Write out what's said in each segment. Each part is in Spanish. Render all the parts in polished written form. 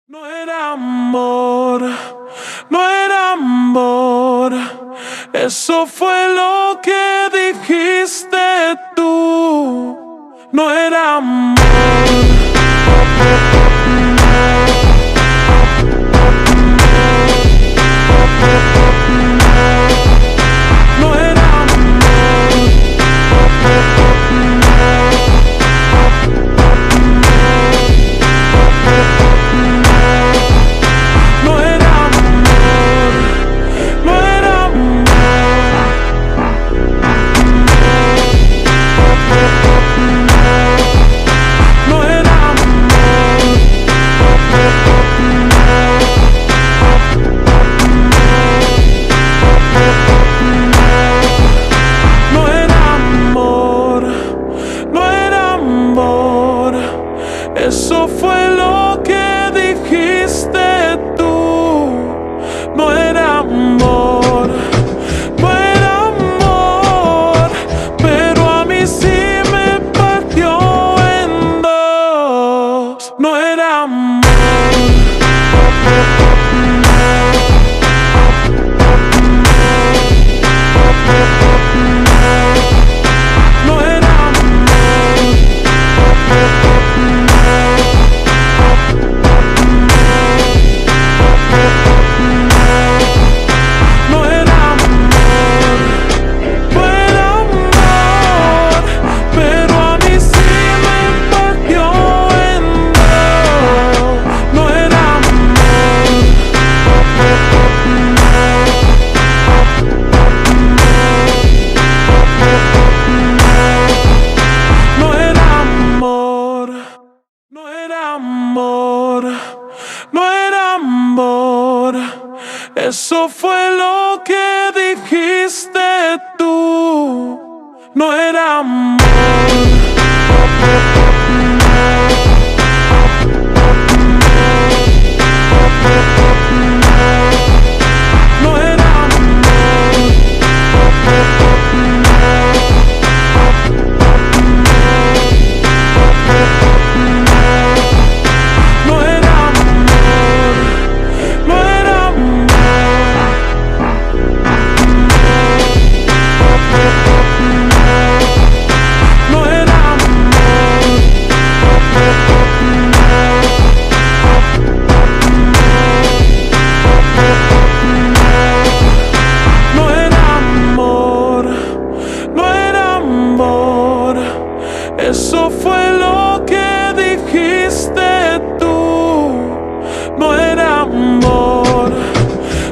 No era amor, no era amor, eso fue lo que dijiste tú. No era amor. No era amor. No era amor. No era amor. No era amor. No era amor, no era amor, eso fue lo que dijiste tú. No era amor, no era amor, pero a mí sí me partió en dos. No era amor. No era amor. No era amor. No era amor, pero a mí sí me partió en dos. No era amor. No era amor, no era amor, no era amor, eso fue lo que dijiste tú. No era amor. No era amor. No era amor, no era amor. No era amor. No era amor, no era amor, eso fue lo que dijiste tú. No era amor,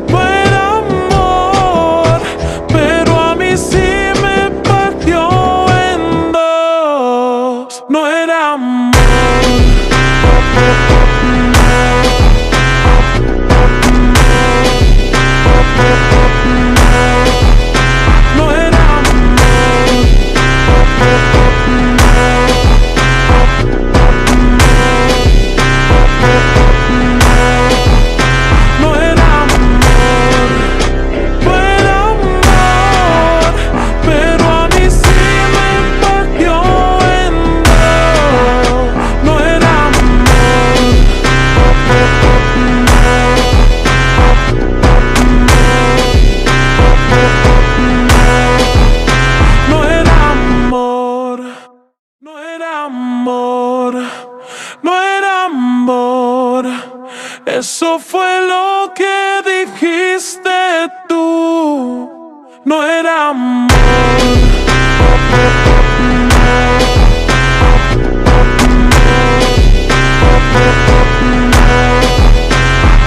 no era amor, pero a mí sí me partió en dos. No era amor. No era amor. No era amor, no era amor, pero a mí sí me partió en dos. No era amor. No era amor, no era amor, no era amor, eso fue lo que dijiste tú. No era amor.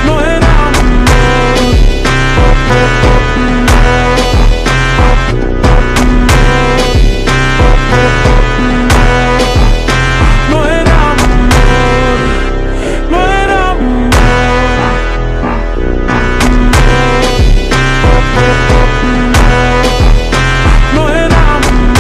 No era amor. No era amor, no era amor. No era amor.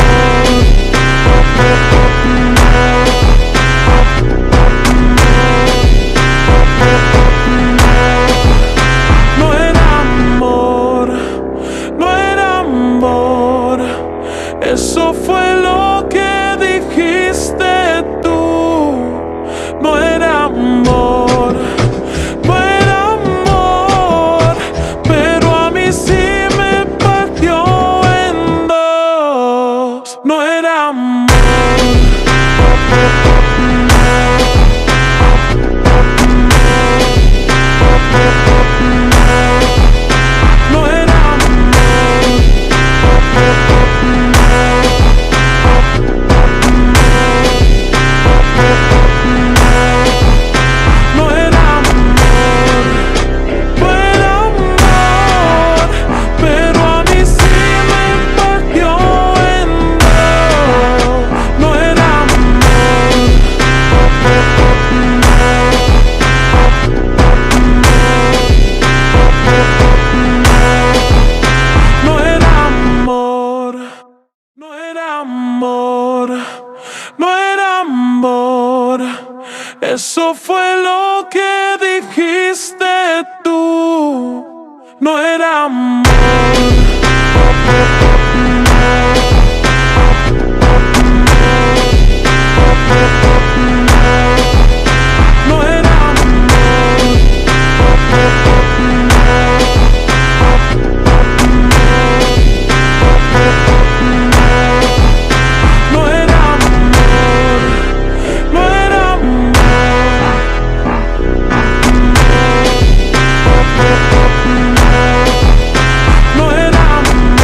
dijiste tú no era amor. No era amor. No era amor. No era amor. No era amor.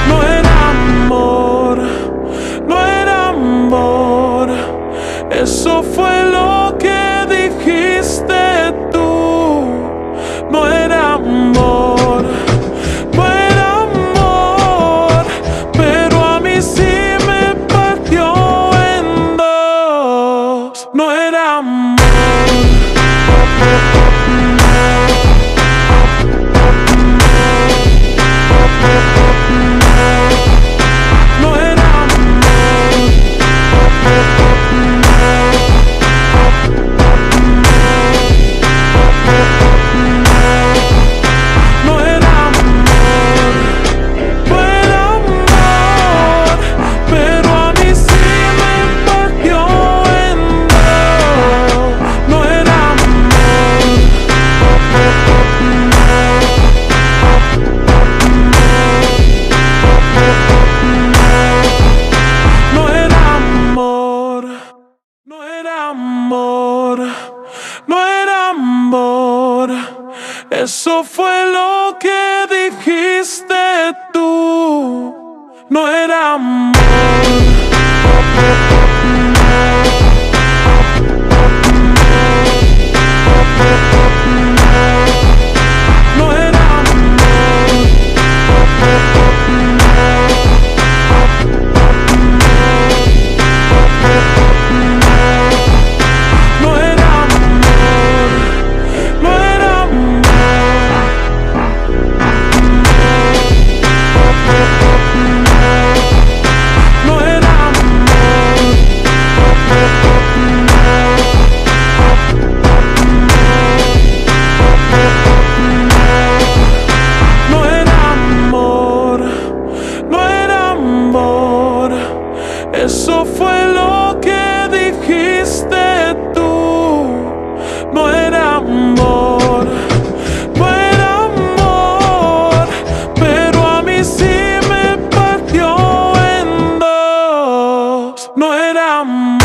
No era amor. No era amor. Eso fue lo que dijiste tú. No era amor. No era amor. Pero a mí sí me partió en dos. No era amor. No era amor. No era amor. No era amor. Pero a mí sí me partió en dos. No era amor. No era amor. No era amor. No era amor. Eso fue lo que dijiste tú. No era amor. No era amor. No era amor. No era amor. No era amor. No era amor. No era amor. Eso fue lo que dijiste tú. No era amor. No era amor. Pero a mí sí me partió en dos. No era amor.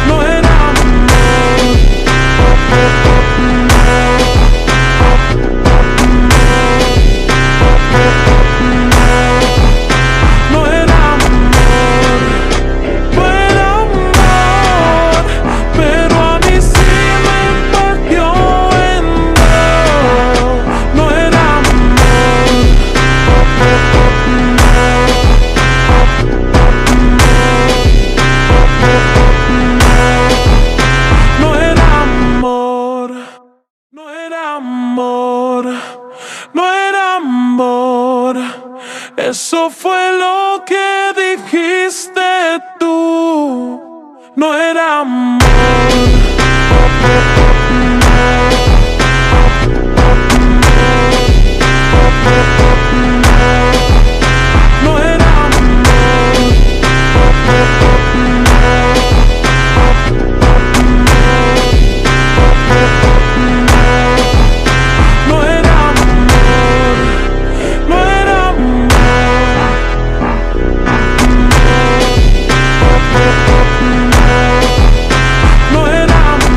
No era amor. No era amor. No era amor. Pero a mí sí me partió en dos. No era amor. No era amor. No era amor. No era amor. Eso fue lo que dijiste tú. No era amor. No era amor. No era amor. No era amor. No era amor.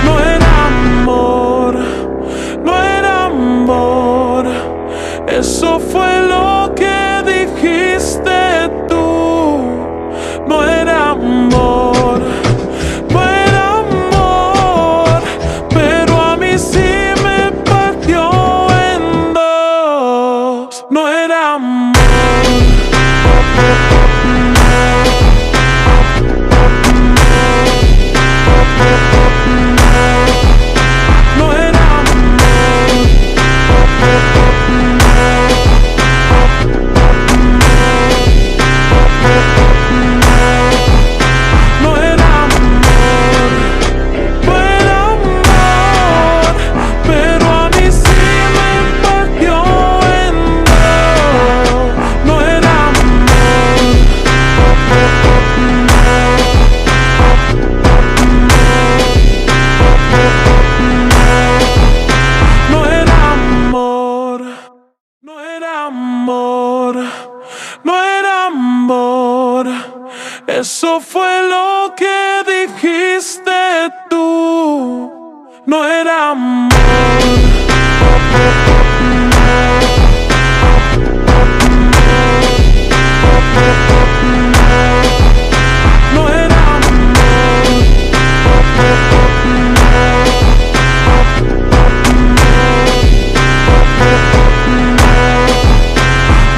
No era amor. No era amor. Eso fue lo que dijiste tú. No era amor. No era amor. Pero a mí sí me partió en dos. no era amor. No era amor. No era amor. No era amor, pero a mí sí me partió en dos. No era amor. No era amor. No era amor. No era amor. Eso fue lo que dijiste tú. No era amor. No era amor.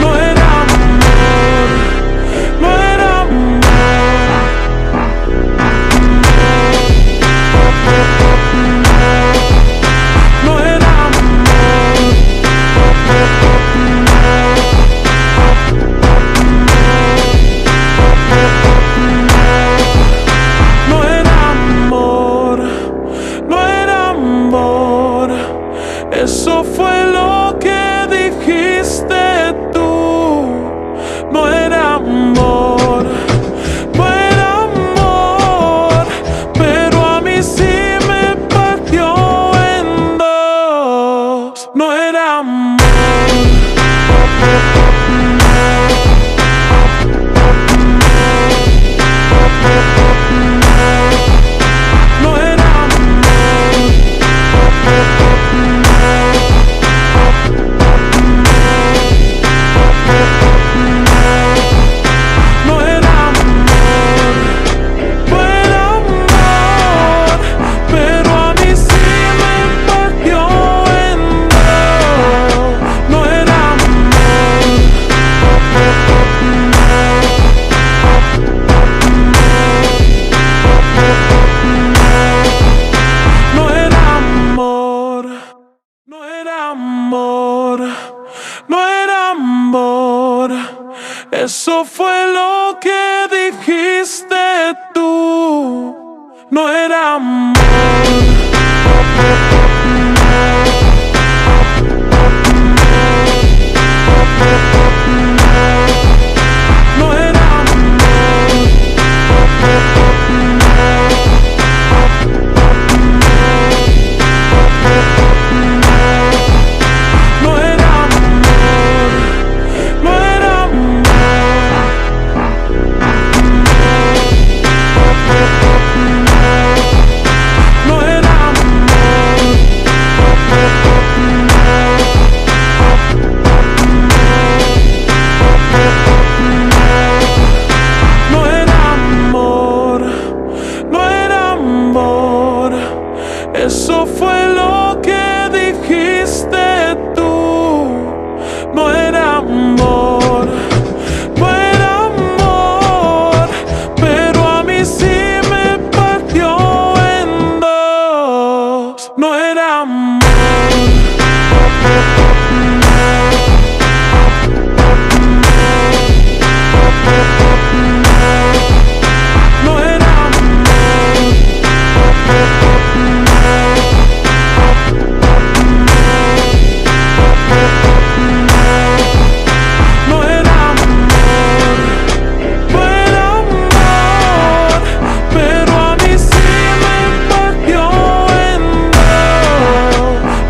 No era amor. No era amor. No era amor. No era amor. No era amor. Eso fue lo que dijiste tú. No era amor. No era amor, pero a mí sí me partió en dos. No era amor. No era amor. No era amor. No era amor, pero a mí sí me partió en dos. No era amor. No era amor. No era amor. No era amor. Eso fue lo que dijiste tú. No era amor. No era amor. No era amor. No era amor. No era amor. No era amor. No era amor. Eso fue lo que dijiste tú. No era amor. No era amor, pero a mí sí me partió en dos. No era amor. No era amor. No era amor. No era amor, pero a mí sí me partió en dos.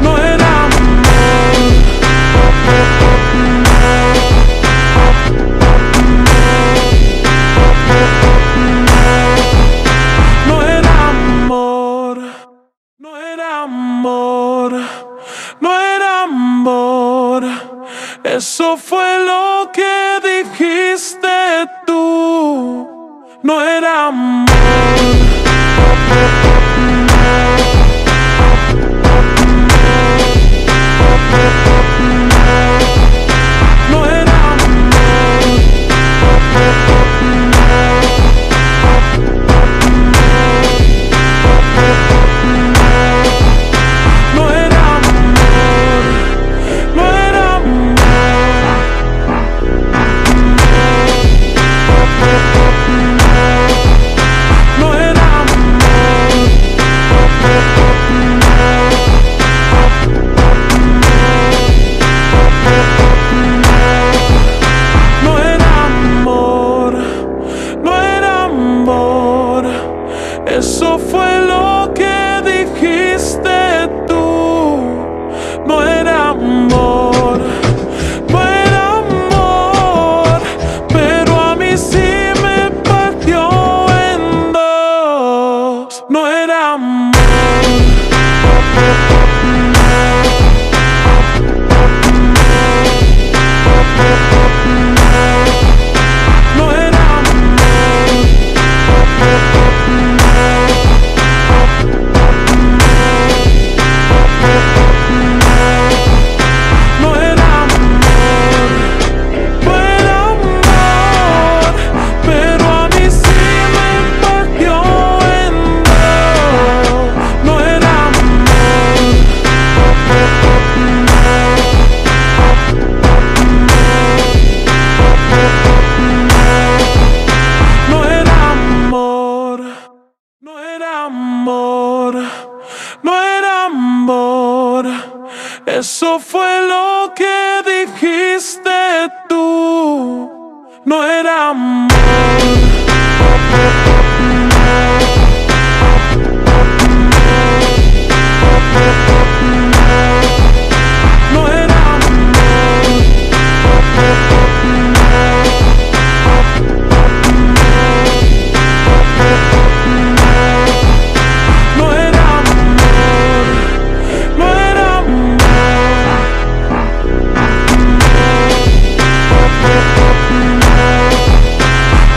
No era amor. No era amor. No era amor. No era amor. Eso fue lo que dijiste tú. No era amor. tú, no era amor. No era amor. No era amor. No era amor.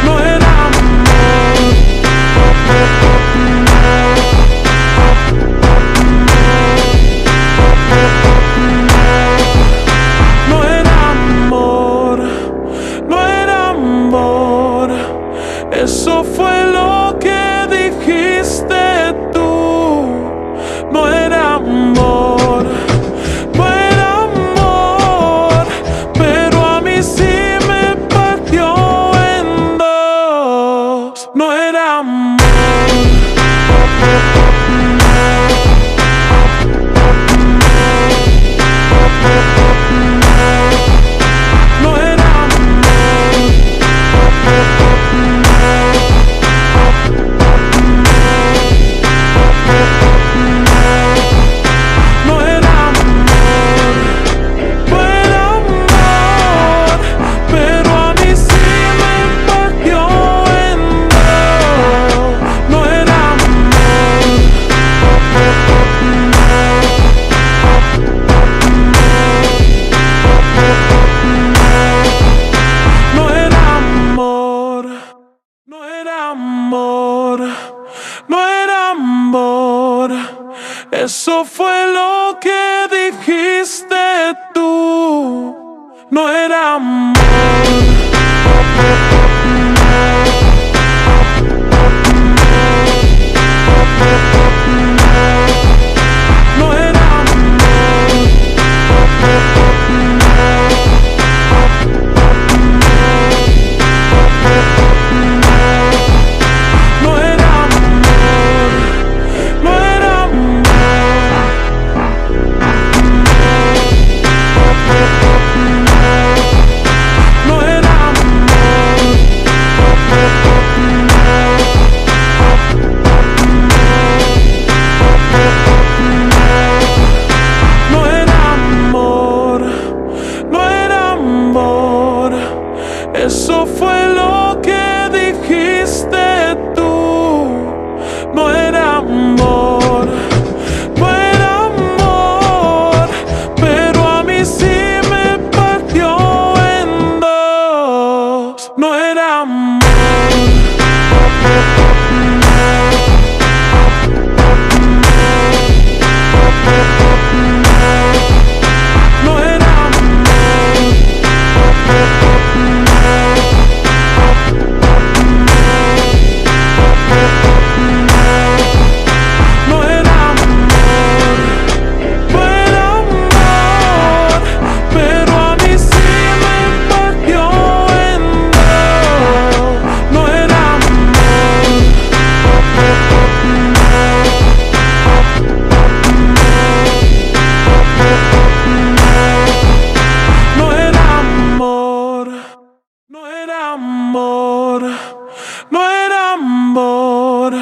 No era amor. No era amor, no era amor. Eso fue lo que dijiste tú. No era amor, no era amor, pero a mí sí me partió en dos. No era amor. No era amor. No era amor. No era amor, pero a mí sí me partió en dos. No era amor. No era amor, no era amor, no era amor. Eso fue lo que dijiste tú. No era amor. No era amor. No era amor. No era amor. No era amor. No era amor. No era amor. Eso fue lo que dijiste tú. No era amor. No era amor, pero a mí sí me partió en dos. No era amor. No era amor. No era amor. No era amor, pero a mí sí me partió en dos. No era amor. No era amor. No era amor. No era amor.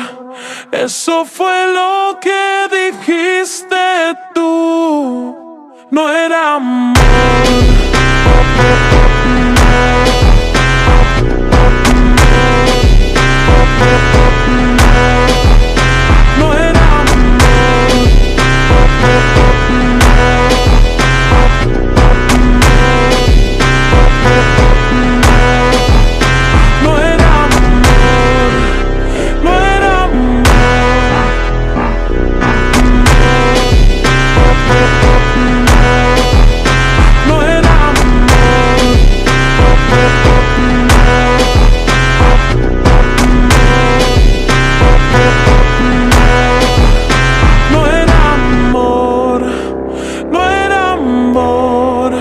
Eso fue lo que dijiste tú. No era amor. No era amor. No era amor. No era amor. No era amor. No era amor. No era amor.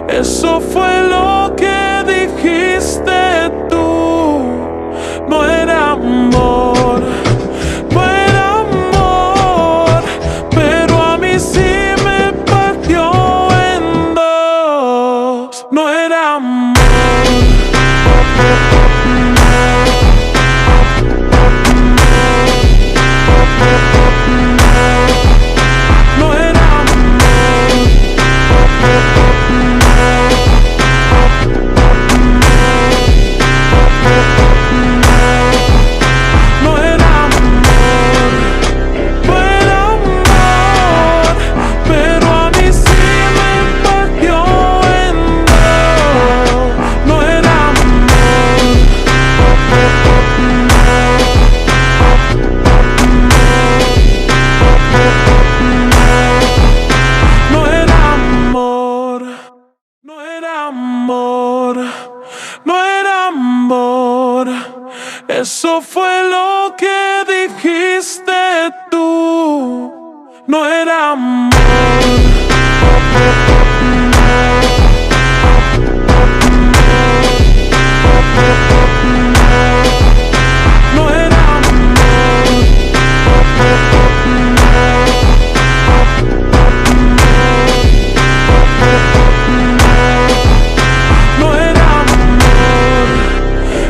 Eso fue lo que dijiste tú. No era amor. No era amor, pero a mí sí me partió en dos. no era amor. No era amor. No era amor. No era amor, pero a mí sí me partió en dos. No era amor. No era amor. No era amor. No era amor. Eso fue lo que dijiste tú. No era amor. No era amor. No era amor.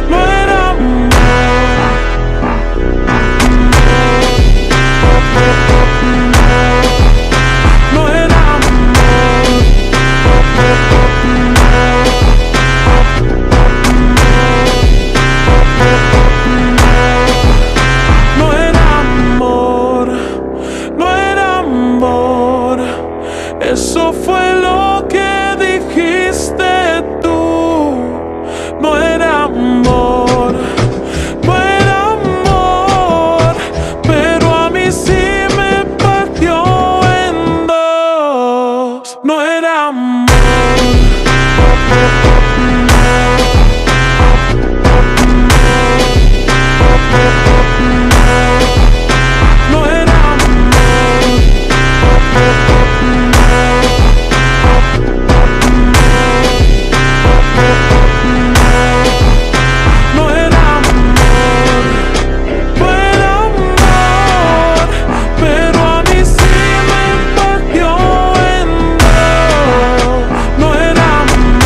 No era amor. No era amor. No era amor. No era amor. Eso fue lo que dijiste tú. No era amor. No era amor, pero a mí sí me partió en dos. No era amor. No era amor. No era amor. No era amor, pero a mí sí me partió en dos. No era amor.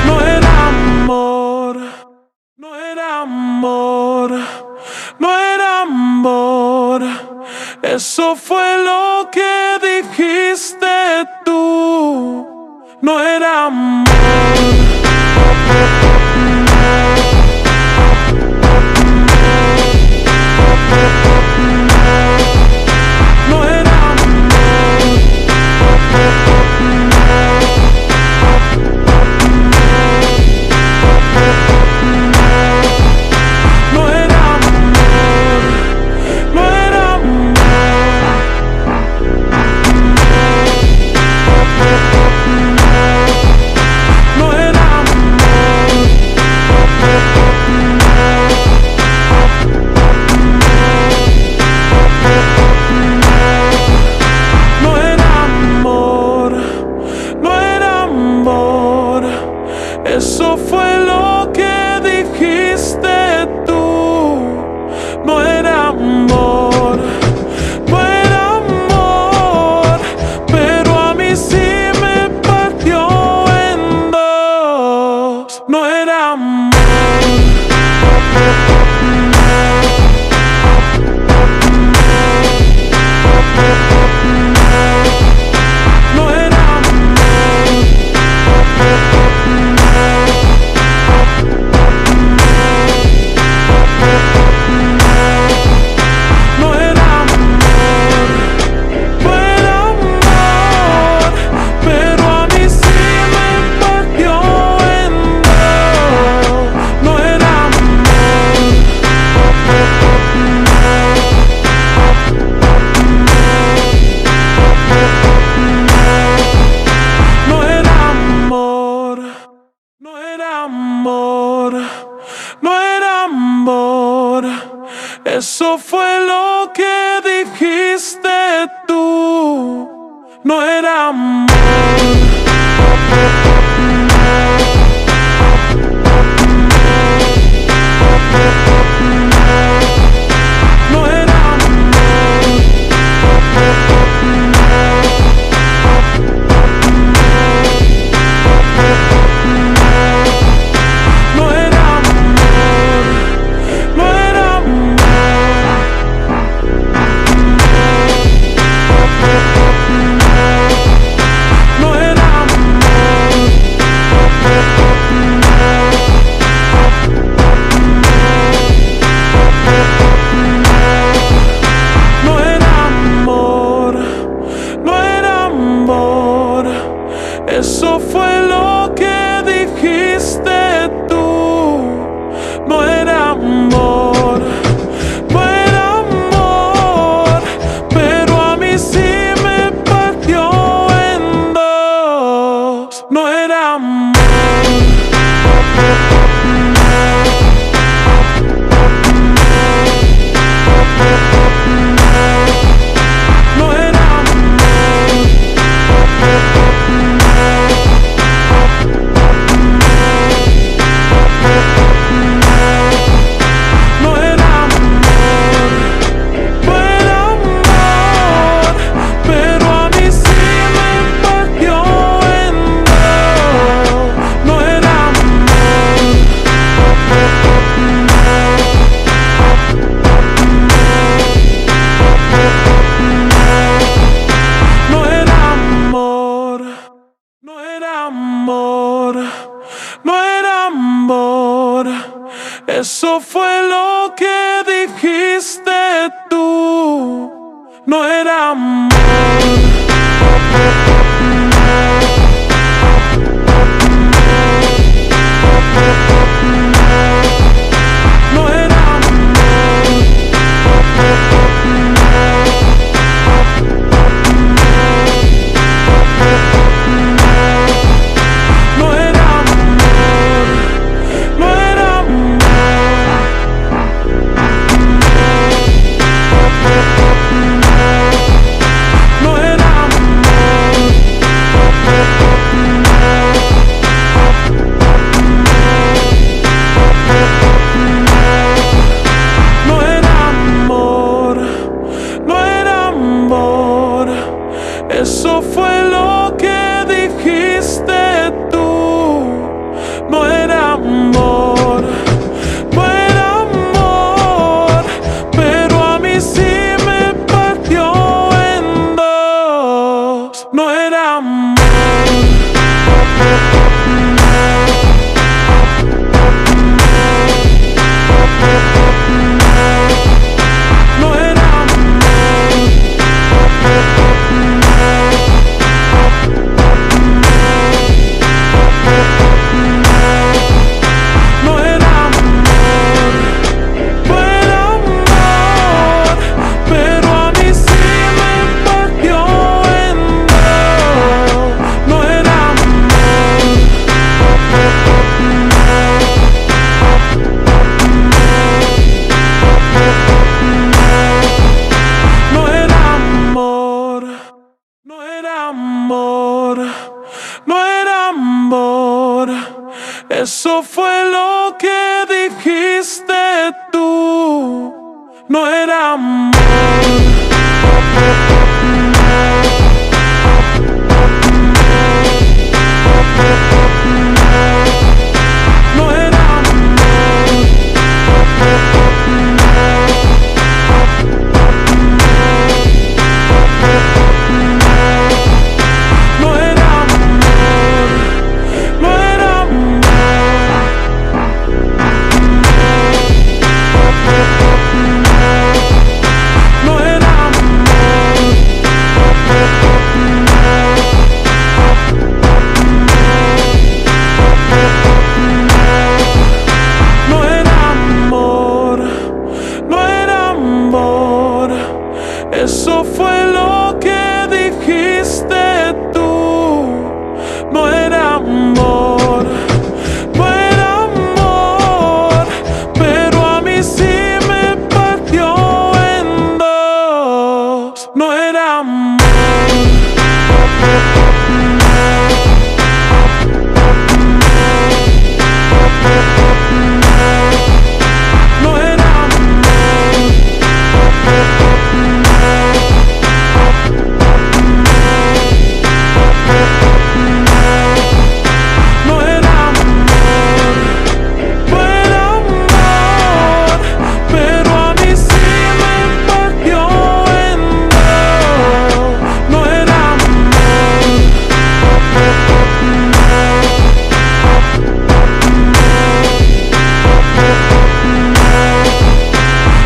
No era amor. No era amor. No era amor. Eso fue lo que dijiste tú. No era amor. No era amor. No era amor. No era amor. No era amor. No era amor. No era amor. Eso fue lo que dijiste tú. No era amor. No era amor, pero a mí sí me partió en dos. No era amor. No era amor. No era amor. No era amor, pero a mí sí me partió en dos. No era amor. No era amor. No era amor. No era amor. Eso fue lo que dijiste tú. No era amor. no era amor. No era amor. No era amor. No era amor. No era amor. No era amor. No era amor. Eso fue lo que dijiste tú. No era amor. No era amor. Pero a mí sí me partió en dos. No era amor. No era amor. No era amor. No era amor. Pero a mí sí me partió en dos. No era amor. No era amor. No era amor. No era amor. Eso fue lo que dijiste tú. No era amor. No era amor. No era amor. No era amor. No era amor. No era amor. No era amor. Eso fue lo que dijiste tú. No era amor. No era amor. Pero a mí sí me partió en dos. No era amor. No era amor. No era amor. No era amor. Pero a mí sí me partió en dos. No era amor.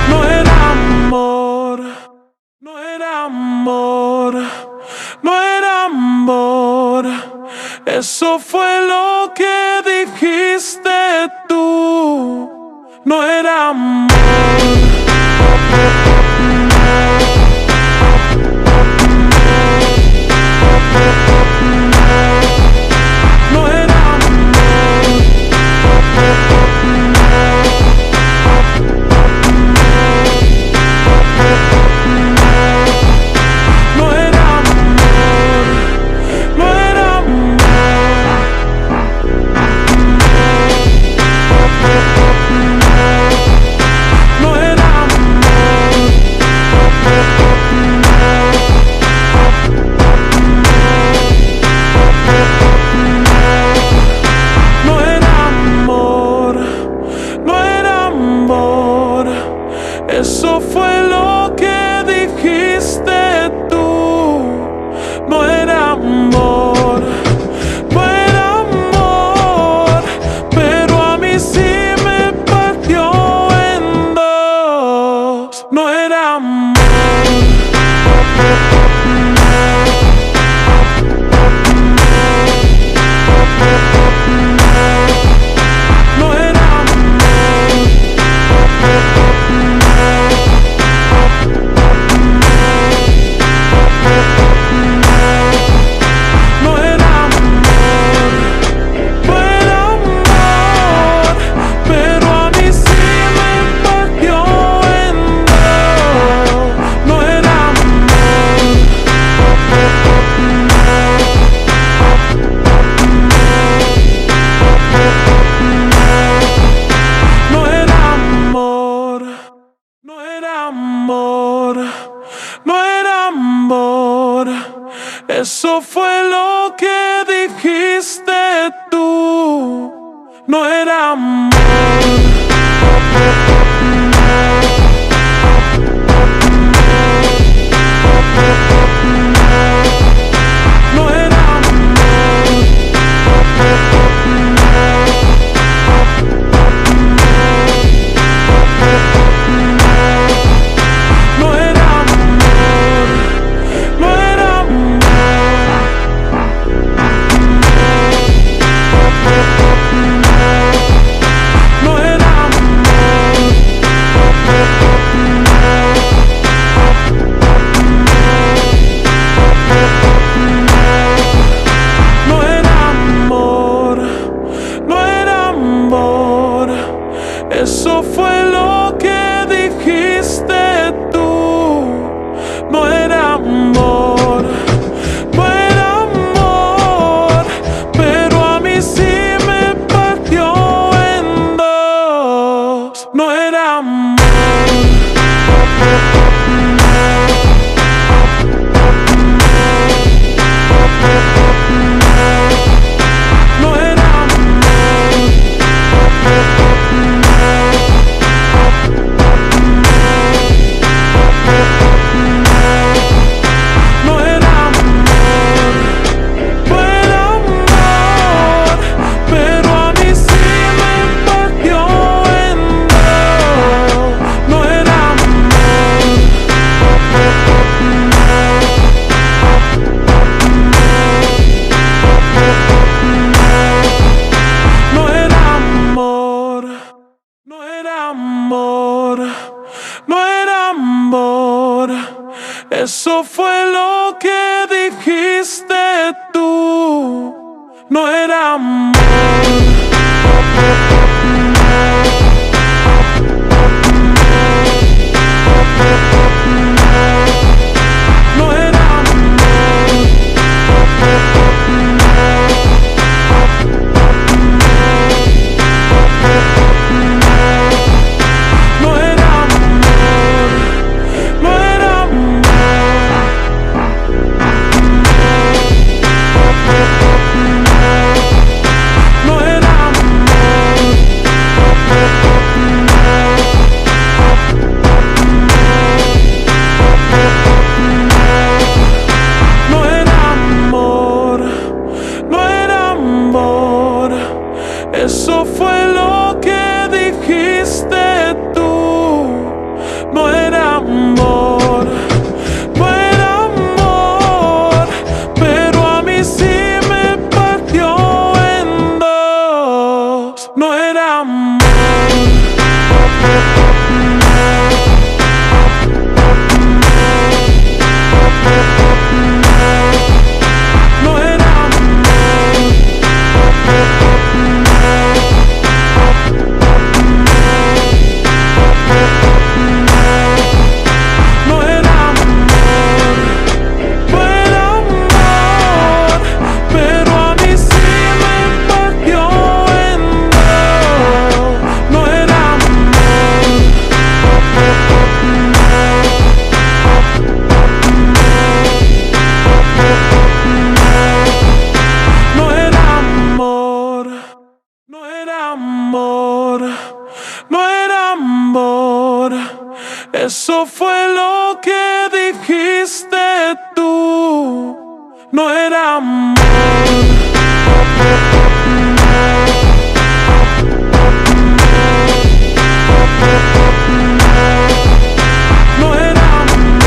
No era amor. No era amor. No era amor. Eso fue lo que dijiste tú. No era amor. No era amor. No era amor. No era amor. No era amor. No era amor. No era amor. Eso fue lo que dijiste tú. No era amor. No era amor. Pero a mí sí me partió en dos. No era amor. amor, no era amor. Eso fue lo que dijiste tú. No era amor. No era amor. No era amor. No era amor. No era amor. No era amor. No era amor. Eso fue lo que dijiste tú. No era amor. No era amor. Pero a mí sí me partió en dos. No era amor. No era amor. No era amor. No era amor. Pero a mí sí me partió en dos. No era amor. No era amor. No era amor. No era amor. Eso fue lo que dijiste tú. No era amor. No era amor. No era amor. No era amor. No era amor. No era amor. No era amor. Eso fue lo que dijiste tú. No era amor. No era amor. Pero a mí sí me partió en dos. No era amor. No era amor. No era amor. No era amor. Pero a mí sí me partió en dos. No era amor. No era amor. No era amor. No era amor. Eso fue lo que dijiste tú. No era amor. No era amor.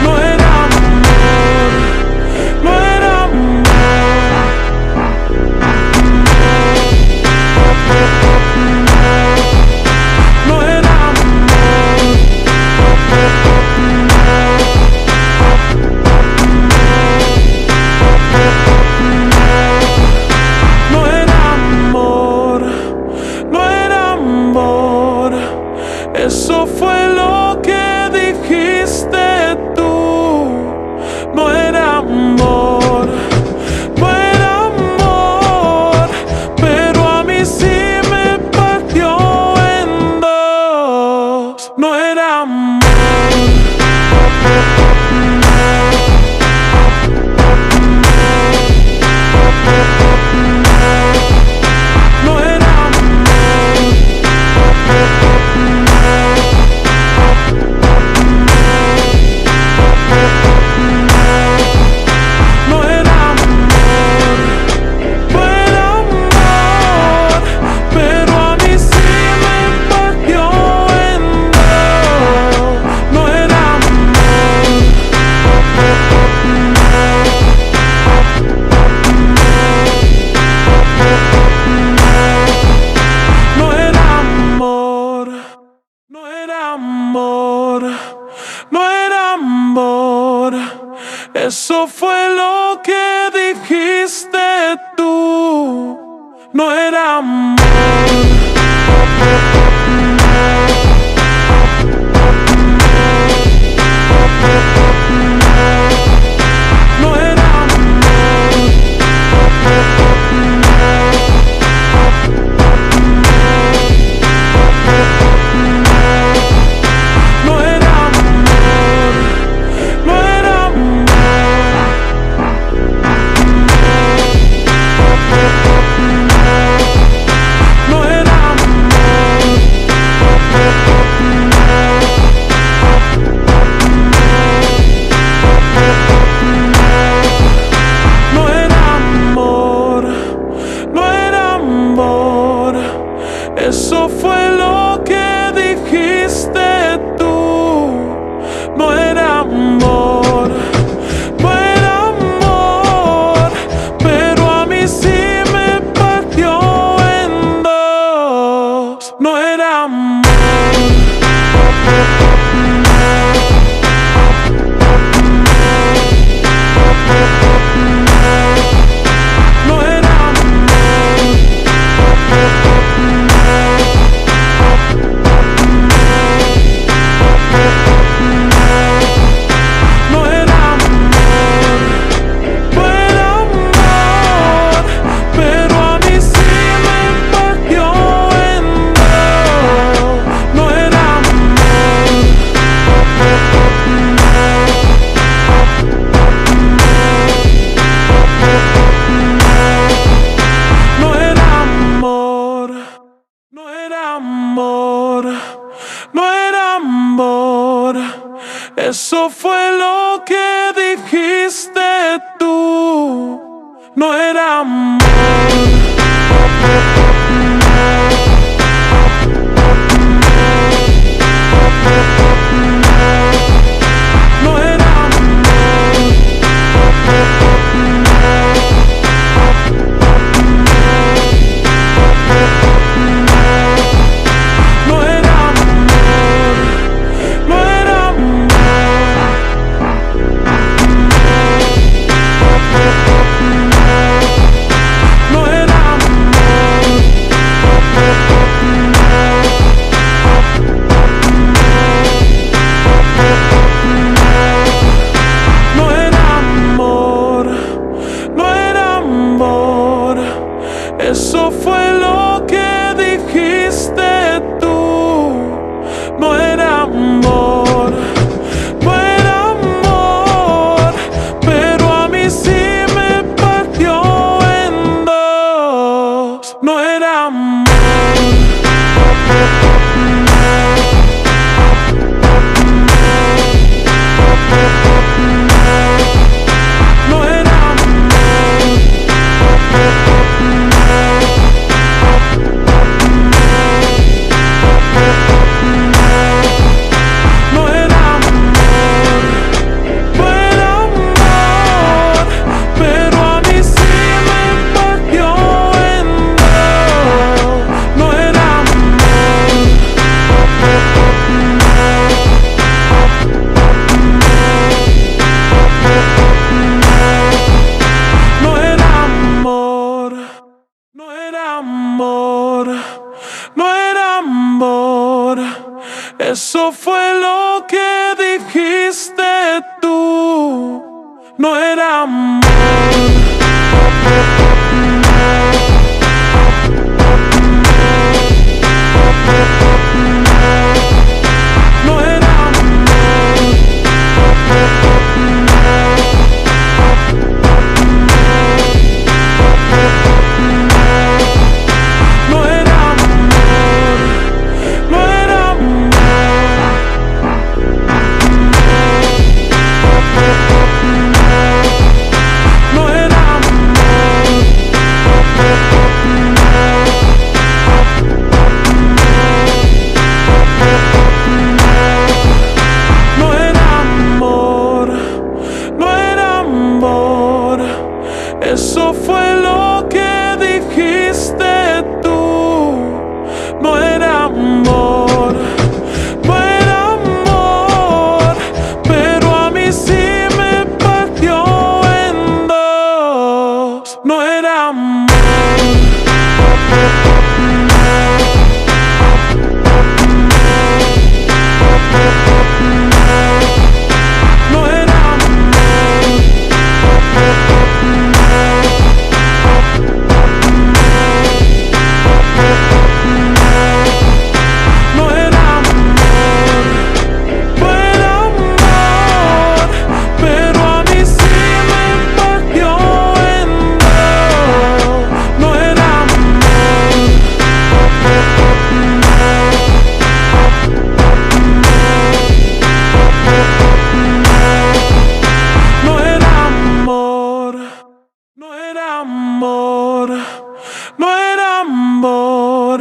No era amor. No era amor. No era amor. Eso fue lo que dijiste tú, no era amor. Eso fue lo que dijiste tú, no era amor, no era amor, pero a mí sí me partió en dos, no era amor. No era amor, eso fue lo que dijiste tú, no era amor. Eso fue lo que dijiste tú, no era amor, no era amor, pero a mí sí me partió en dos, no era amor. No era amor, eso fue lo que dijiste tú, no era amor. No era era amor. No era amor. No era amor. No era amor, pero a mí sí me partió en dos. No era amor. No era amor. No era amor. No era amor.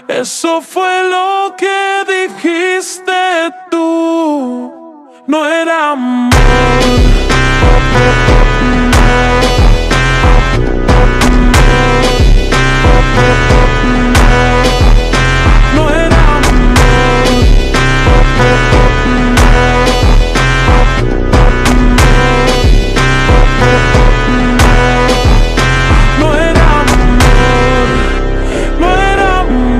Eso fue lo que dijiste tú. No era amor. No era amor. No era amor. No era amor.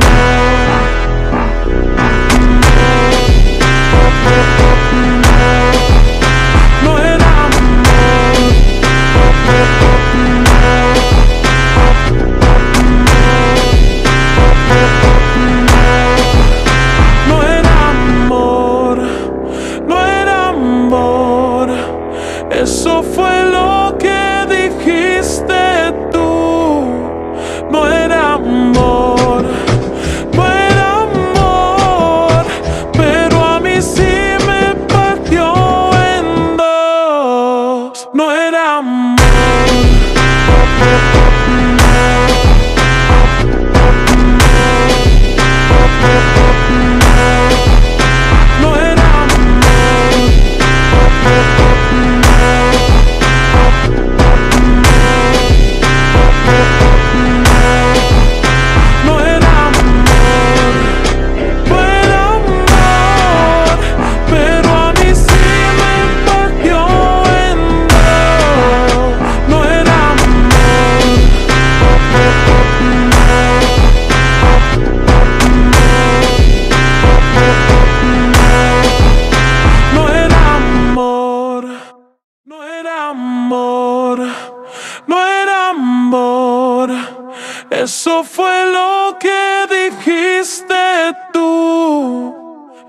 No era amor. No era amor. No era amor. Eso fue lo que dijiste tú. No era amor. No era amor, pero a mí sí me partió en dos. No era amor. No era amor. No era amor. No era amor, pero a mí sí me partió en dos. No era amor. No era amor. No era amor. No era amor. Eso fue lo que dijiste tú.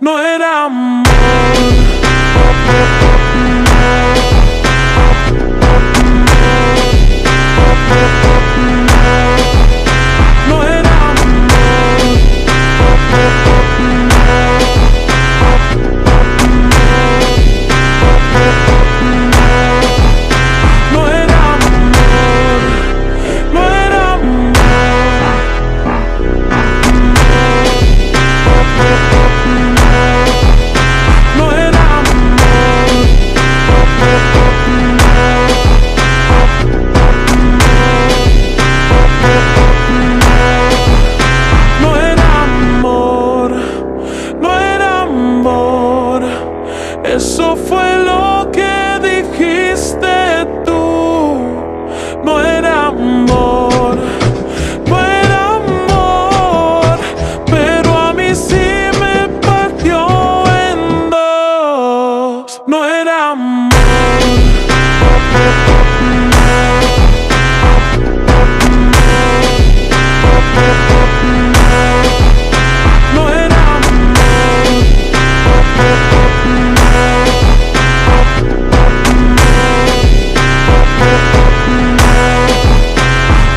No era amor. No era amor. No era amor. No era amor. No era amor. No era amor. No era amor. Eso fue lo que dijiste tú. No era amor. No era amor, pero a mí sí me partió en dos. No era amor. No era amor.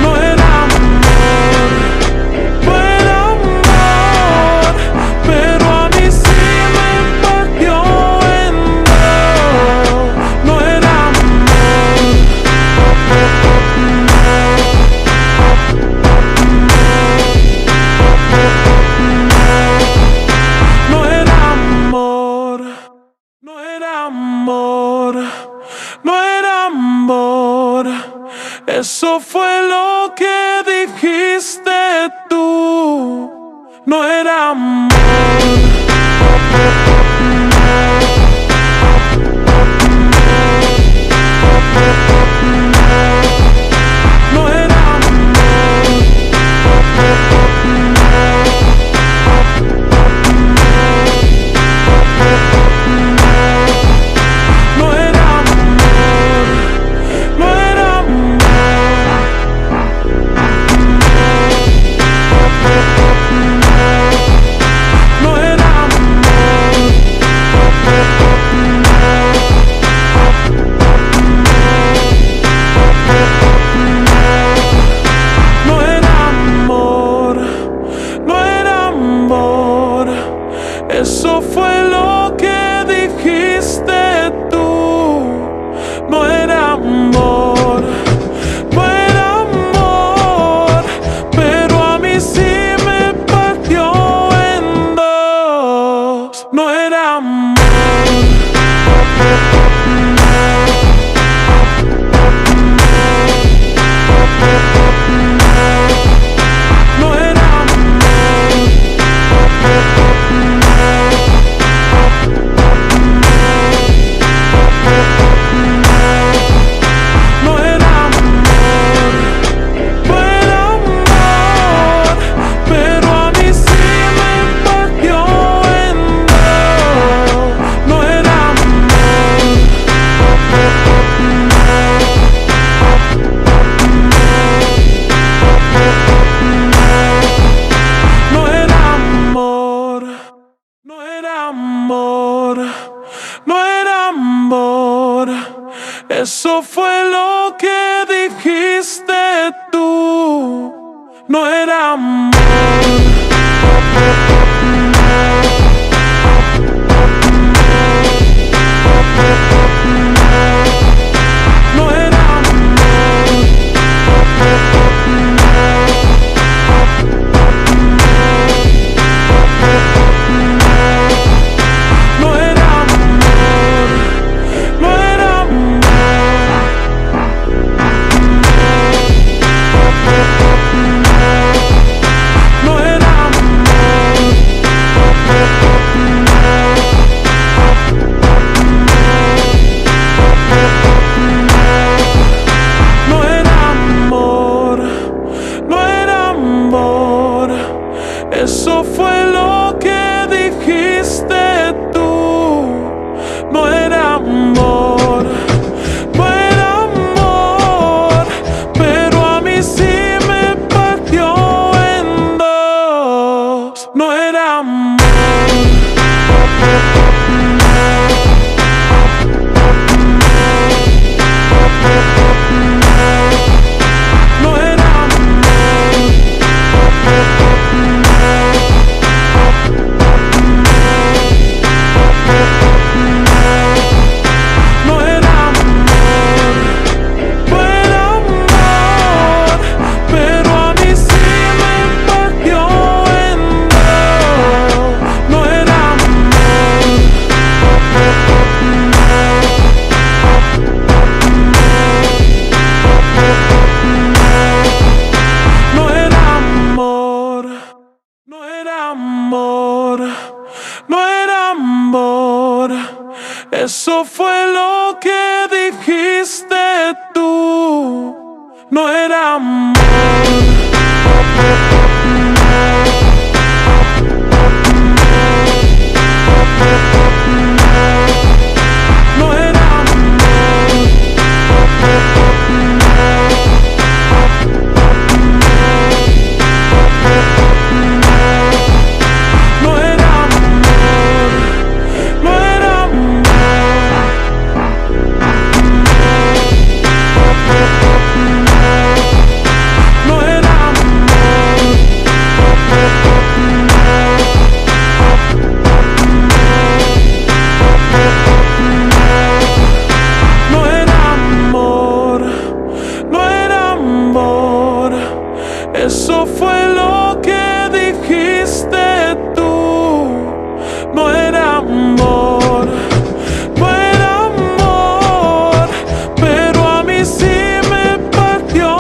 No era amor. No era amor, pero a mí sí me partió en dos. No era amor. No era amor. No era amor. No era amor. Eso fue lo que dijiste tú. No era amor. No Eso fue lo que dijiste tú, no era amor. No era amor. No era amor. No era amor. No era amor. No era amor. No era amor. Eso fue lo que dijiste tú. No era amor. No era amor. Pero a mí sí me partió en dos. No era amor. No era amor. No era amor. No era amor. Pero a mí sí me partió en dos. No era amor. No era amor. No era amor. No era amor. Eso fue lo que dijiste tú. No era amor. No era amor. No era amor. No era amor. No era amor. No era amor. No era amor. Eso fue lo que dijiste tú. No era amor. No era amor. Pero a mí sí me partió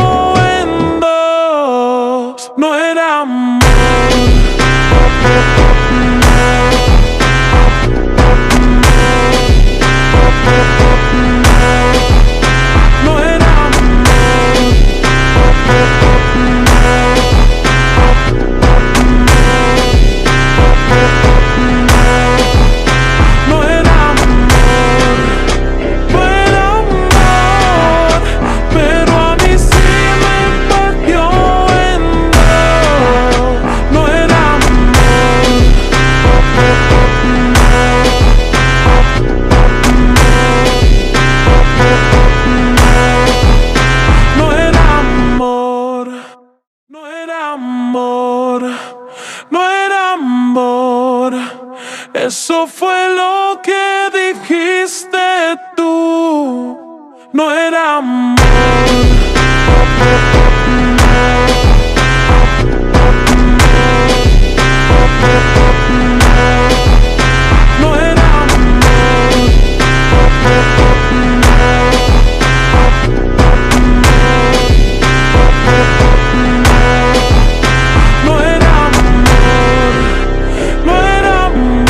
en dos. No era amor. No era amor. No era amor. No era amor. Pero a mí sí me partió en dos. No era amor. No era amor. No era amor. No era amor. Eso fue lo que dijiste tú. No era amor. No era amor. No era amor. No era amor.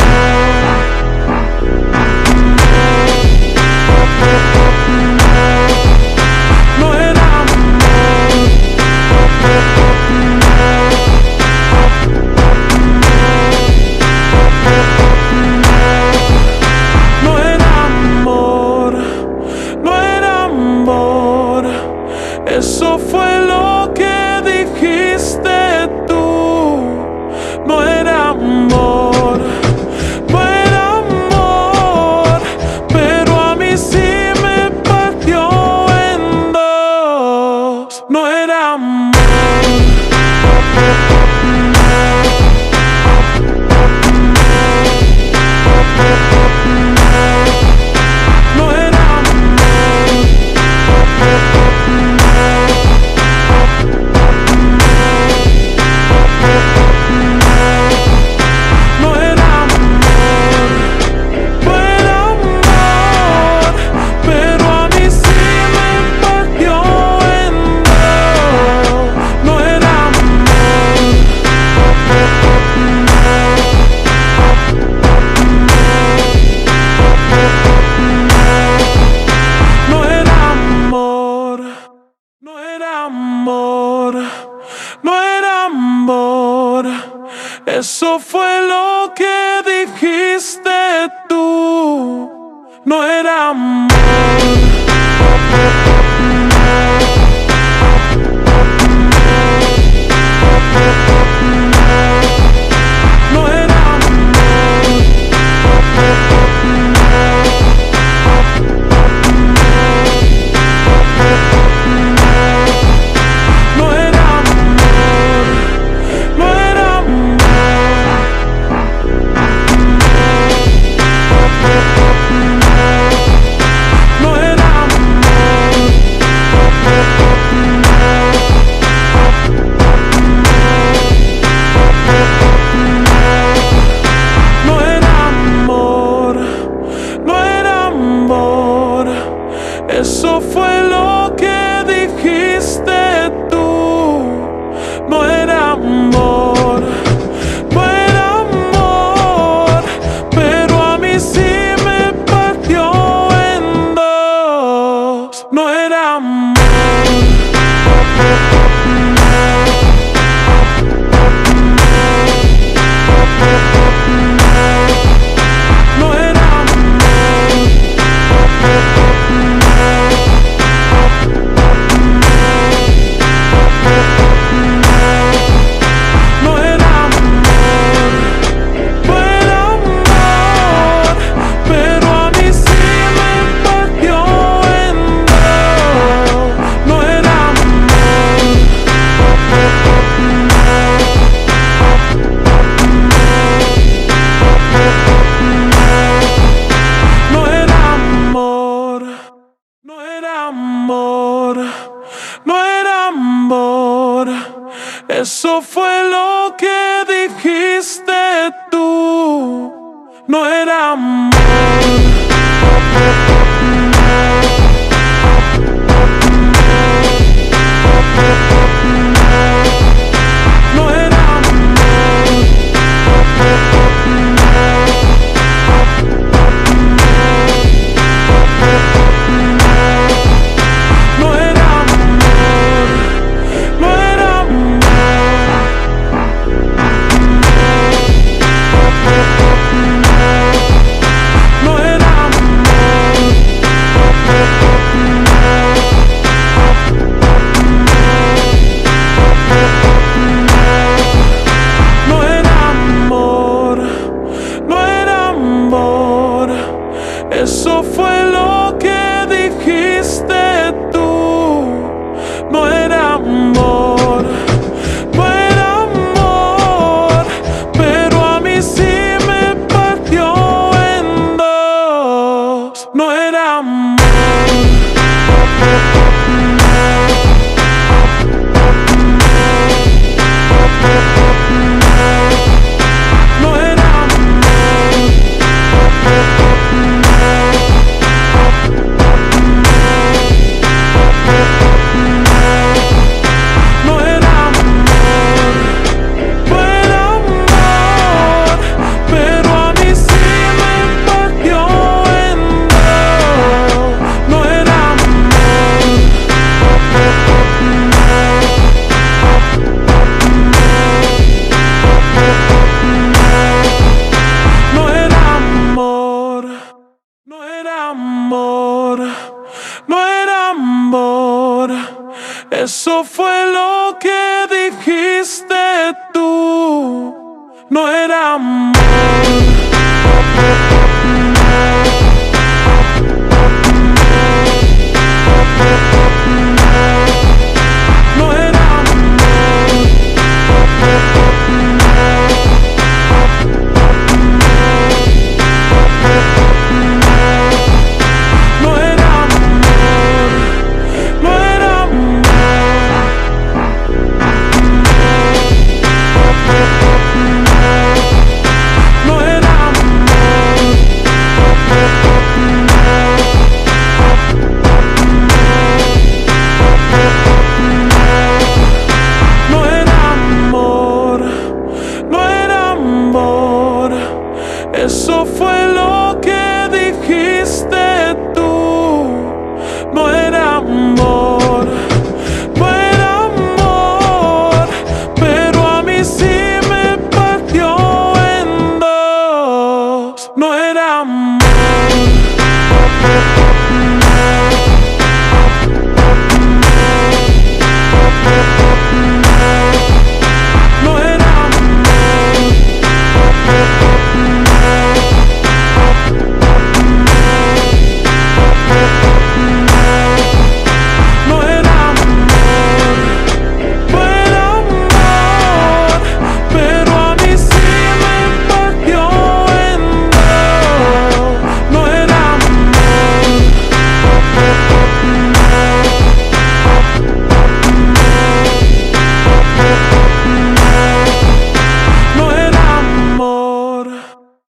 Eso fue lo que dijiste tú, no era amor. No era amor. No era amor. No era amor. No era amor. No era amor. No era amor. Eso fue lo que dijiste tú. No era amor. No era amor. Pero a mí sí me partió en dos. No era amor. No era amor. No era amor. No era amor. Pero a mí sí me partió en dos. No era amor. No era amor. No era amor. No era amor. Eso fue lo que dijiste tú. No era amor. No era amor. No era amor. No era amor. No era amor. No era amor. No era amor. Eso fue lo que dijiste tú. No era amor. No era amor. Pero a mí sí me partió en dos. No era amor. No era amor. No era amor. No era amor. Pero a mí sí me partió en dos. No era amor. No era amor. No era amor. No era amor. Eso fue lo que dijiste tú. No era amor.